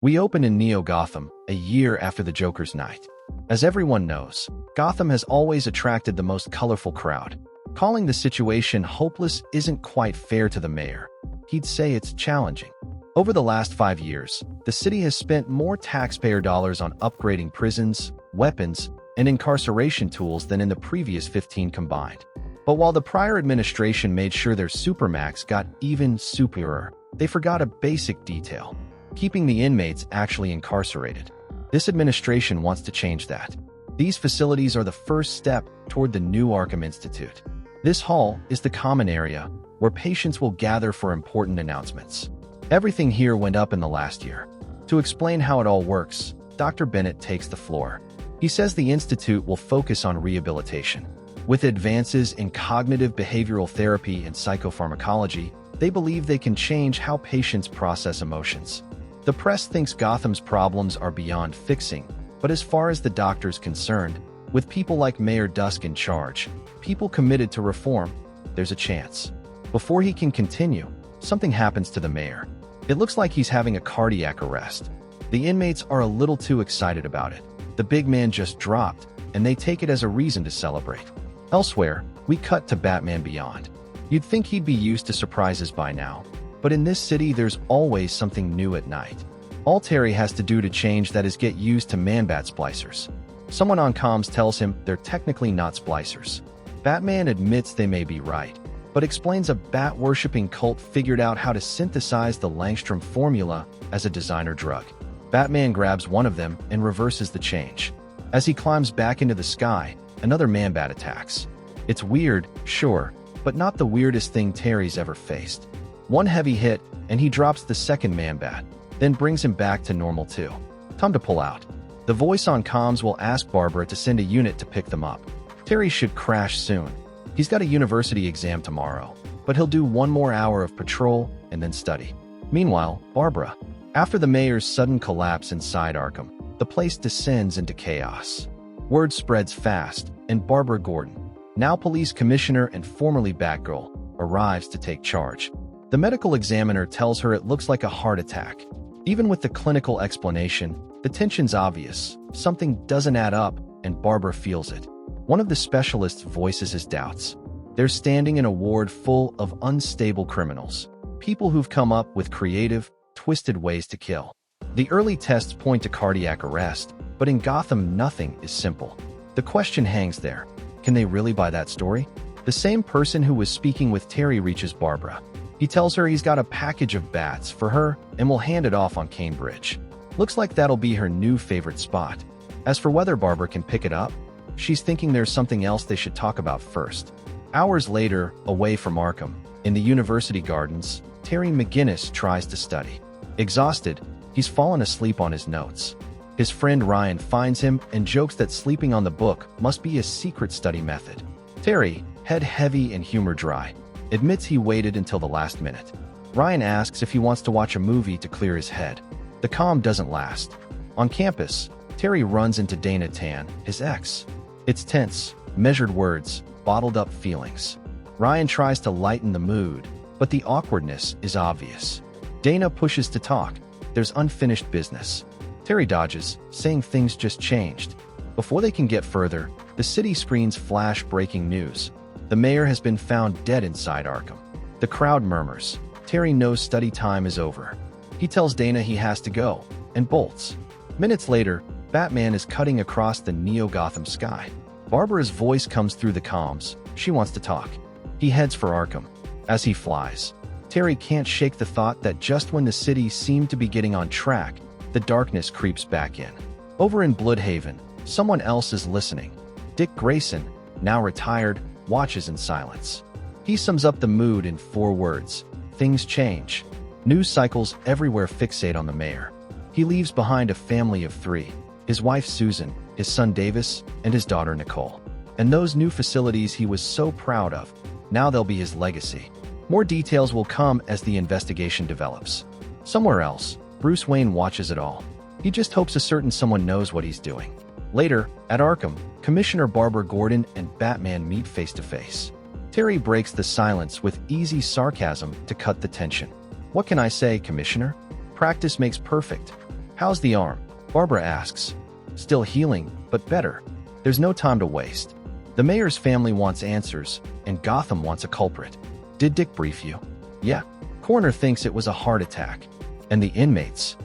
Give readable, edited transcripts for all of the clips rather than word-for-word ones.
We open in Neo-Gotham, a year after the Joker's night. As everyone knows, Gotham has always attracted the most colorful crowd. Calling the situation hopeless isn't quite fair to the mayor. He'd say it's challenging. Over the last 5 years, the city has spent more taxpayer dollars on upgrading prisons, weapons, and incarceration tools than in the previous 15 combined. But while the prior administration made sure their supermax got even superior, they forgot a basic detail: keeping the inmates actually incarcerated. This administration wants to change that. These facilities are the first step toward the new Arkham Institute. This hall is the common area where patients will gather for important announcements. Everything here went up in the last year. To explain how it all works, Dr. Bennett takes the floor. He says the Institute will focus on rehabilitation. With advances in cognitive behavioral therapy and psychopharmacology, they believe they can change how patients process emotions. The press thinks Gotham's problems are beyond fixing, but as far as the doctor's concerned, with people like Mayor Dusk in charge, people committed to reform, there's a chance. Before he can continue, something happens to the mayor. It looks like he's having a cardiac arrest. The inmates are a little too excited about it. The big man just dropped, and they take it as a reason to celebrate. Elsewhere, we cut to Batman Beyond. You'd think he'd be used to surprises by now, but in this city there's always something new at night. All Terry has to do to change that is get used to Man-Bat splicers. Someone on comms tells him they're technically not splicers. Batman admits they may be right, but explains a bat-worshipping cult figured out how to synthesize the Langstrom formula as a designer drug. Batman grabs one of them and reverses the change. As he climbs back into the sky, another Man-Bat attacks. It's weird, sure, but not the weirdest thing Terry's ever faced. One heavy hit, and he drops the second Man-Bat, then brings him back to normal too. Time to pull out. The voice on comms will ask Barbara to send a unit to pick them up. Terry should crash soon. He's got a university exam tomorrow, but he'll do one more hour of patrol and then study. Meanwhile, Barbara. After the mayor's sudden collapse inside Arkham, the place descends into chaos. Word spreads fast, and Barbara Gordon, now police commissioner and formerly Batgirl, arrives to take charge. The medical examiner tells her it looks like a heart attack. Even with the clinical explanation, the tension's obvious. Something doesn't add up, and Barbara feels it. One of the specialists voices his doubts. They're standing in a ward full of unstable criminals, people who've come up with creative, twisted ways to kill. The early tests point to cardiac arrest, but in Gotham nothing is simple. The question hangs there. Can they really buy that story? The same person who was speaking with Terry reaches Barbara. He tells her he's got a package of bats for her and will hand it off on Cambridge. Looks like that'll be her new favorite spot. As for whether Barbara can pick it up, she's thinking there's something else they should talk about first. Hours later, away from Arkham, in the university gardens, Terry McGinnis tries to study. Exhausted, he's fallen asleep on his notes. His friend Ryan finds him and jokes that sleeping on the book must be a secret study method. Terry, head heavy and humor dry, admits he waited until the last minute. Ryan asks if he wants to watch a movie to clear his head. The calm doesn't last. On campus, Terry runs into Dana Tan, his ex. It's tense, measured words, bottled up feelings. Ryan tries to lighten the mood, but the awkwardness is obvious. Dana pushes to talk. There's unfinished business. Terry dodges, saying things just changed. Before they can get further, the city screens flash breaking news. The mayor has been found dead inside Arkham. The crowd murmurs. Terry knows study time is over. He tells Dana he has to go, and bolts. Minutes later, Batman is cutting across the Neo-Gotham sky. Barbara's voice comes through the comms. She wants to talk. He heads for Arkham. As he flies, Terry can't shake the thought that just when the city seemed to be getting on track, the darkness creeps back in. Over in Bloodhaven, someone else is listening. Dick Grayson, now retired, watches in silence. He sums up the mood in 4 words. Things change. News cycles everywhere fixate on the mayor. He leaves behind a family of 3. His wife Susan, his son Davis, and his daughter Nicole. And those new facilities he was so proud of, now they'll be his legacy. More details will come as the investigation develops. Somewhere else, Bruce Wayne watches it all. He just hopes a certain someone knows what he's doing. Later, at Arkham, Commissioner Barbara Gordon and Batman meet face to face. Terry breaks the silence with easy sarcasm to cut the tension. What can I say, Commissioner? Practice makes perfect. How's the arm? Barbara asks. Still healing, but better. There's no time to waste. The mayor's family wants answers, and Gotham wants a culprit. Did Dick brief you? Yeah. Coroner thinks it was a heart attack. And the inmates?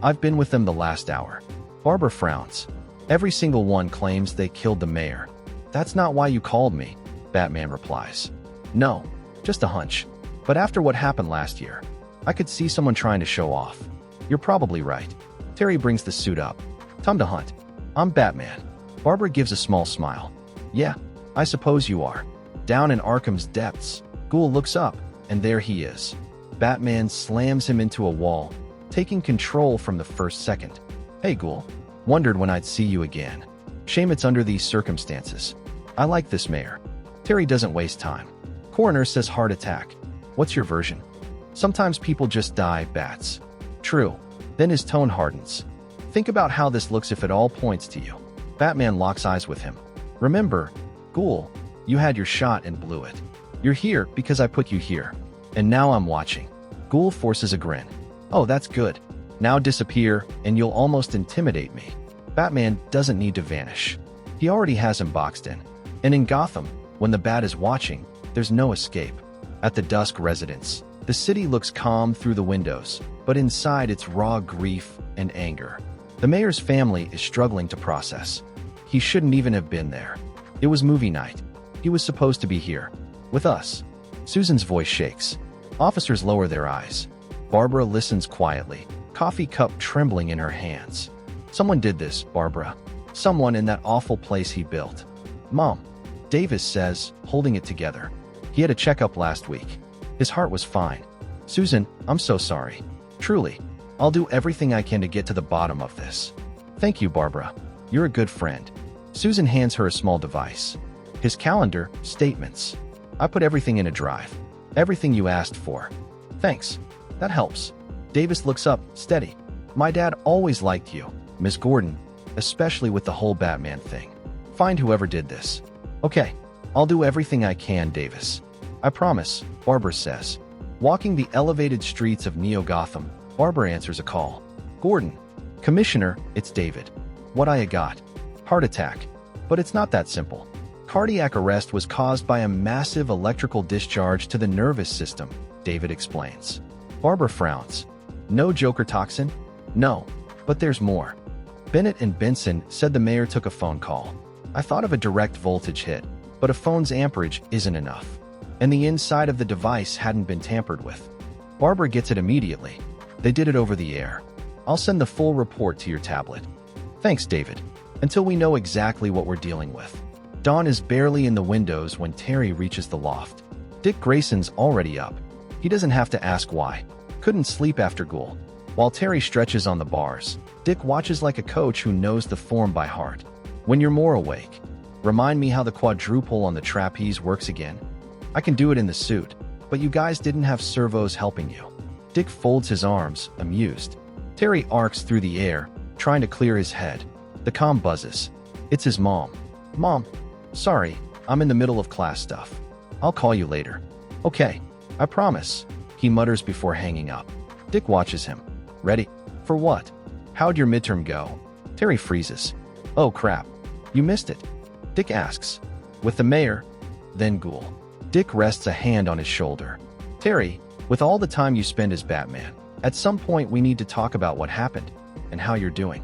I've been with them the last hour. Barbara frowns. Every single one claims they killed the mayor. That's not why you called me, Batman replies. No, just a hunch. But after what happened last year, I could see someone trying to show off. You're probably right. Terry brings the suit up. Time to hunt. I'm Batman. Barbara gives a small smile. Yeah, I suppose you are. Down in Arkham's depths, Ghoul looks up, and there he is. Batman slams him into a wall, taking control from the first second. Hey Ghoul, wondered when I'd see you again. Shame it's under these circumstances. I like this mayor. Terry doesn't waste time. Coroner says heart attack. What's your version? Sometimes people just die, Bats. True. Then his tone hardens. Think about how this looks if it all points to you. Batman locks eyes with him. Remember, Ghoul, you had your shot and blew it. You're here because I put you here. And now I'm watching. Ghoul forces a grin. Oh, that's good. Now disappear, and you'll almost intimidate me. Batman doesn't need to vanish. He already has him boxed in. And in Gotham, when the Bat is watching, there's no escape. At the Dusk residence, the city looks calm through the windows, but inside it's raw grief and anger. The mayor's family is struggling to process. He shouldn't even have been there. It was movie night. He was supposed to be here. With us. Susan's voice shakes. Officers lower their eyes. Barbara listens quietly, coffee cup trembling in her hands. Someone did this, Barbara. Someone in that awful place he built. Mom, Davis says, holding it together. He had a checkup last week. His heart was fine. Susan, I'm so sorry. Truly. I'll do everything I can to get to the bottom of this. Thank you, Barbara. You're a good friend. Susan hands her a small device. His calendar, statements. I put everything in a drive. Everything you asked for. Thanks. That helps. Davis looks up, steady. My dad always liked you, Miss Gordon, especially with the whole Batman thing. Find whoever did this. Okay, I'll do everything I can, Davis. I promise, Barbara says. Walking the elevated streets of Neo-Gotham, Barbara answers a call. Gordon. Commissioner, it's David. What I got? Heart attack. But it's not that simple. Cardiac arrest was caused by a massive electrical discharge to the nervous system, David explains. Barbara frowns. No Joker toxin? No. But there's more. Bennett and Benson said the mayor took a phone call. I thought of a direct voltage hit, but a phone's amperage isn't enough. And the inside of the device hadn't been tampered with. Barbara gets it immediately. They did it over the air. I'll send the full report to your tablet. Thanks, David. Until we know exactly what we're dealing with. Dawn is barely in the windows when Terry reaches the loft. Dick Grayson's already up. He doesn't have to ask why. Couldn't sleep after Ghoul. While Terry stretches on the bars, Dick watches like a coach who knows the form by heart. When you're more awake, remind me how the quadruple on the trapeze works again. I can do it in the suit, but you guys didn't have servos helping you. Dick folds his arms, amused. Terry arcs through the air, trying to clear his head. The comm buzzes. It's his mom. Mom, sorry, I'm in the middle of class stuff. I'll call you later. Okay, I promise, he mutters before hanging up. Dick watches him. Ready? For what? How'd your midterm go? Terry freezes. Oh crap, you missed it. Dick asks. With the mayor? Then Ghoul. Dick rests a hand on his shoulder. Terry, with all the time you spend as Batman, at some point we need to talk about what happened and how you're doing.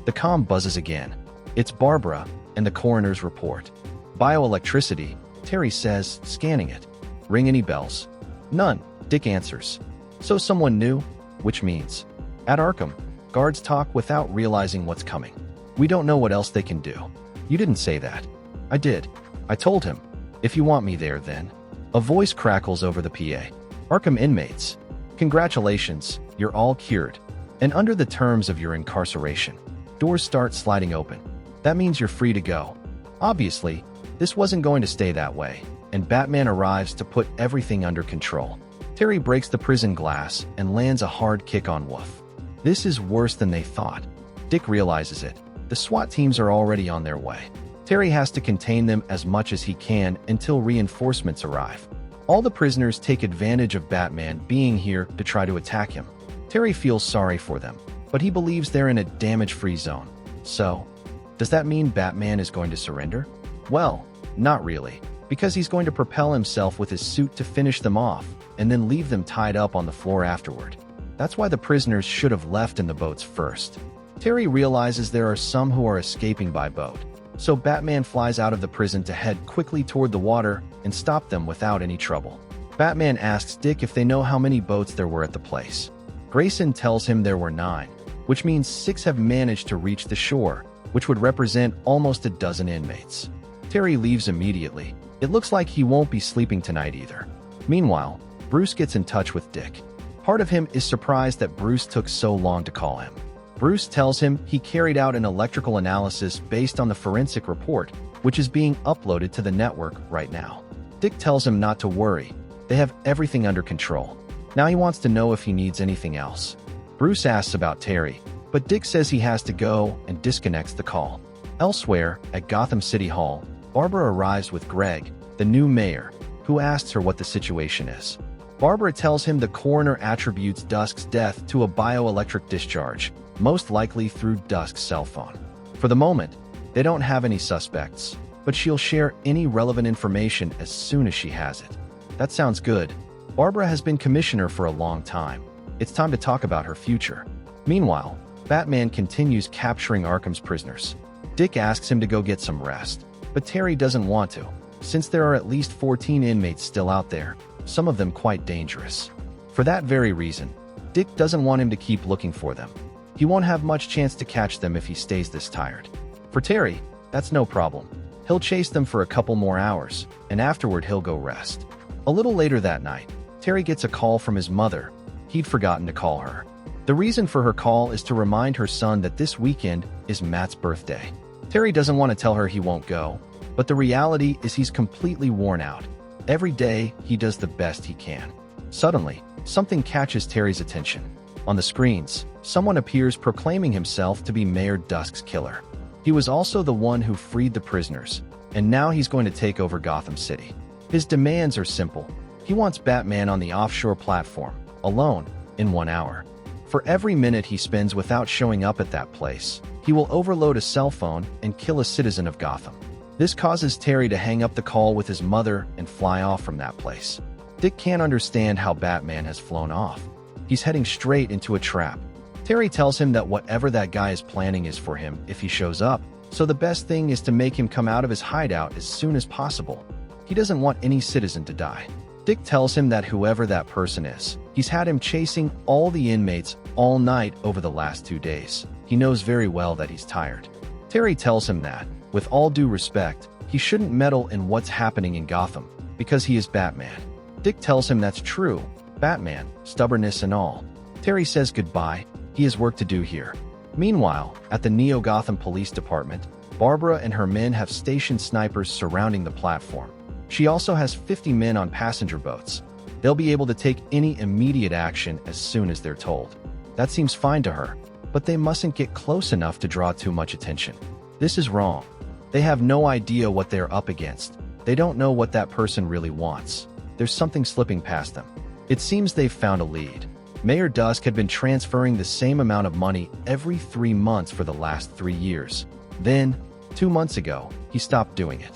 The comm buzzes again. It's Barbara and the coroner's report. Bioelectricity, Terry says, scanning it. Ring any bells? None, Dick answers. So someone new? Which means? At Arkham, guards talk without realizing what's coming. We don't know what else they can do. You didn't say that. I did. I told him. If you want me there, then. A voice crackles over the PA. Arkham inmates. Congratulations, you're all cured. And under the terms of your incarceration, doors start sliding open. That means you're free to go. Obviously, this wasn't going to stay that way, and Batman arrives to put everything under control. Terry breaks the prison glass and lands a hard kick on Wolf. This is worse than they thought. Dick realizes it. The SWAT teams are already on their way. Terry has to contain them as much as he can until reinforcements arrive. All the prisoners take advantage of Batman being here to try to attack him. Terry feels sorry for them. but he believes they're in a damage-free zone. So, does that mean Batman is going to surrender? Well, not really, because he's going to propel himself with his suit to finish them off, and then leave them tied up on the floor afterward. That's why the prisoners should have left in the boats first. Terry realizes there are some who are escaping by boat, so Batman flies out of the prison to head quickly toward the water and stop them without any trouble. Batman asks Dick if they know how many boats there were at the place. Grayson tells him there were 9, which means 6 have managed to reach the shore, which would represent almost a dozen inmates. Terry leaves immediately. It looks like he won't be sleeping tonight either. Meanwhile, Bruce gets in touch with Dick. Part of him is surprised that Bruce took so long to call him. Bruce tells him he carried out an electrical analysis based on the forensic report, which is being uploaded to the network right now. Dick tells him not to worry. They have everything under control. Now he wants to know if he needs anything else. Bruce asks about Terry, but Dick says he has to go and disconnects the call. Elsewhere, at Gotham City Hall, Barbara arrives with Greg, the new mayor, who asks her what the situation is. Barbara tells him the coroner attributes Dusk's death to a bioelectric discharge, most likely through Dusk's cell phone. For the moment, they don't have any suspects, but she'll share any relevant information as soon as she has it. That sounds good. Barbara has been commissioner for a long time. It's time to talk about her future. Meanwhile, Batman continues capturing Arkham's prisoners. Dick asks him to go get some rest, but Terry doesn't want to, since there are at least 14 inmates still out there, some of them quite dangerous. For that very reason, Dick doesn't want him to keep looking for them. He won't have much chance to catch them if he stays this tired. For Terry, that's no problem. He'll chase them for a couple more hours, and afterward he'll go rest. A little later that night, Terry gets a call from his mother. He'd forgotten to call her. The reason for her call is to remind her son that this weekend is Matt's birthday. Terry doesn't want to tell her he won't go, but the reality is he's completely worn out. Every day, he does the best he can. Suddenly, something catches Terry's attention. On the screens, someone appears proclaiming himself to be Mayor Dusk's killer. He was also the one who freed the prisoners, and now he's going to take over Gotham City. His demands are simple. He wants Batman on the offshore platform, alone, in 1 hour. For every minute he spends without showing up at that place, he will overload a cell phone and kill a citizen of Gotham. This causes Terry to hang up the call with his mother and fly off from that place. Dick can't understand how Batman has flown off. He's heading straight into a trap. Terry tells him that whatever that guy is planning is for him if he shows up, so the best thing is to make him come out of his hideout as soon as possible. He doesn't want any citizen to die. Dick tells him that whoever that person is, he's had him chasing all the inmates all night over the last 2 days. He knows very well that he's tired. Terry tells him that, with all due respect, he shouldn't meddle in what's happening in Gotham, because he is Batman. Dick tells him that's true. Batman, stubbornness and all. Terry says goodbye. He has work to do here. Meanwhile, at the Neo-Gotham Police Department, Barbara and her men have stationed snipers surrounding the platform. She also has 50 men on passenger boats. They'll be able to take any immediate action as soon as they're told. That seems fine to her, but they mustn't get close enough to draw too much attention. This is wrong. They have no idea what they're up against. They don't know what that person really wants. There's something slipping past them. It seems they've found a lead. Mayor Dusk had been transferring the same amount of money every 3 months for the last 3 years. Then, 2 months ago, he stopped doing it.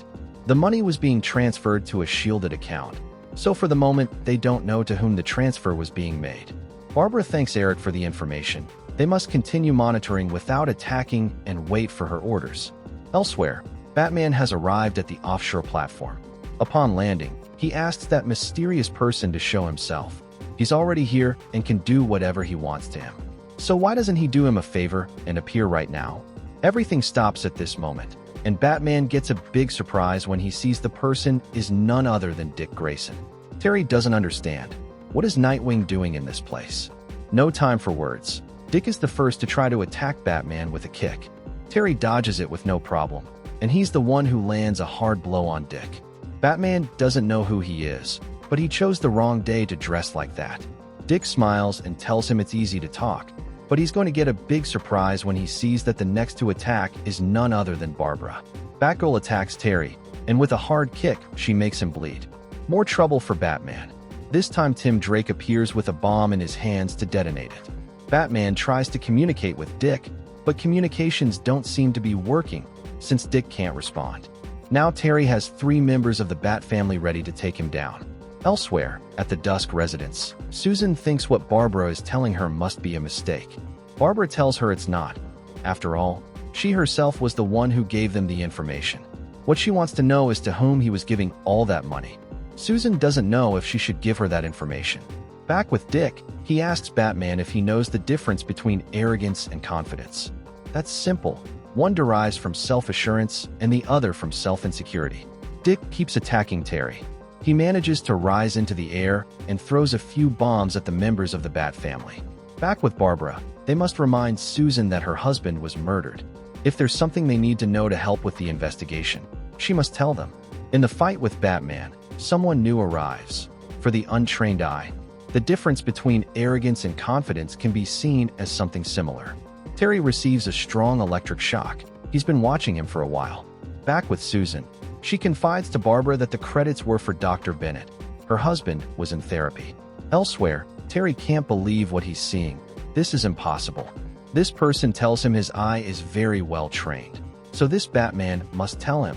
The money was being transferred to a shielded account, so for the moment, they don't know to whom the transfer was being made. Barbara thanks Eric for the information. They must continue monitoring without attacking and wait for her orders. Elsewhere, Batman has arrived at the offshore platform. Upon landing, he asks that mysterious person to show himself. He's already here and can do whatever he wants to him. So why doesn't he do him a favor and appear right now? Everything stops at this moment, and Batman gets a big surprise when he sees the person is none other than Dick Grayson. Terry doesn't understand. What is Nightwing doing in this place? No time for words. Dick is the first to try to attack Batman with a kick. Terry dodges it with no problem, and he's the one who lands a hard blow on Dick. Batman doesn't know who he is, but he chose the wrong day to dress like that. Dick smiles and tells him it's easy to talk, but he's going to get a big surprise when he sees that the next to attack is none other than Barbara. Batgirl attacks Terry, and with a hard kick, she makes him bleed. More trouble for Batman. This time Tim Drake appears with a bomb in his hands to detonate it. Batman tries to communicate with Dick, but communications don't seem to be working since Dick can't respond. Now Terry has 3 members of the Bat family ready to take him down. Elsewhere, at the Dusk residence, Susan thinks what Barbara is telling her must be a mistake. Barbara tells her it's not. After all, she herself was the one who gave them the information. What she wants to know is to whom he was giving all that money. Susan doesn't know if she should give her that information. Back with Dick, he asks Batman if he knows the difference between arrogance and confidence. That's simple. One derives from self-assurance and the other from self-insecurity. Dick keeps attacking Terry. He manages to rise into the air and throws a few bombs at the members of the Bat family. Back with Barbara, they must remind Susan that her husband was murdered. If there's something they need to know to help with the investigation, she must tell them. In the fight with Batman, someone new arrives. For the untrained eye, the difference between arrogance and confidence can be seen as something similar. Terry receives a strong electric shock. He's been watching him for a while. Back with Susan, she confides to Barbara that the credits were for Dr. Bennett. Her husband was in therapy. Elsewhere, Terry can't believe what he's seeing. This is impossible. This person tells him his eye is very well trained. So this Batman must tell him.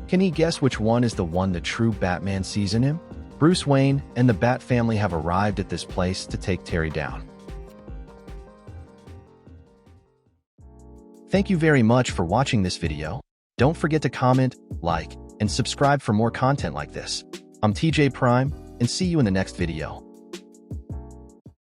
Can he guess which one is the one the true Batman sees in him? Bruce Wayne and the Bat family have arrived at this place to take Terry down. Thank you very much for watching this video. Don't forget to comment, like, and subscribe for more content like this. I'm TJ Prime, and see you in the next video.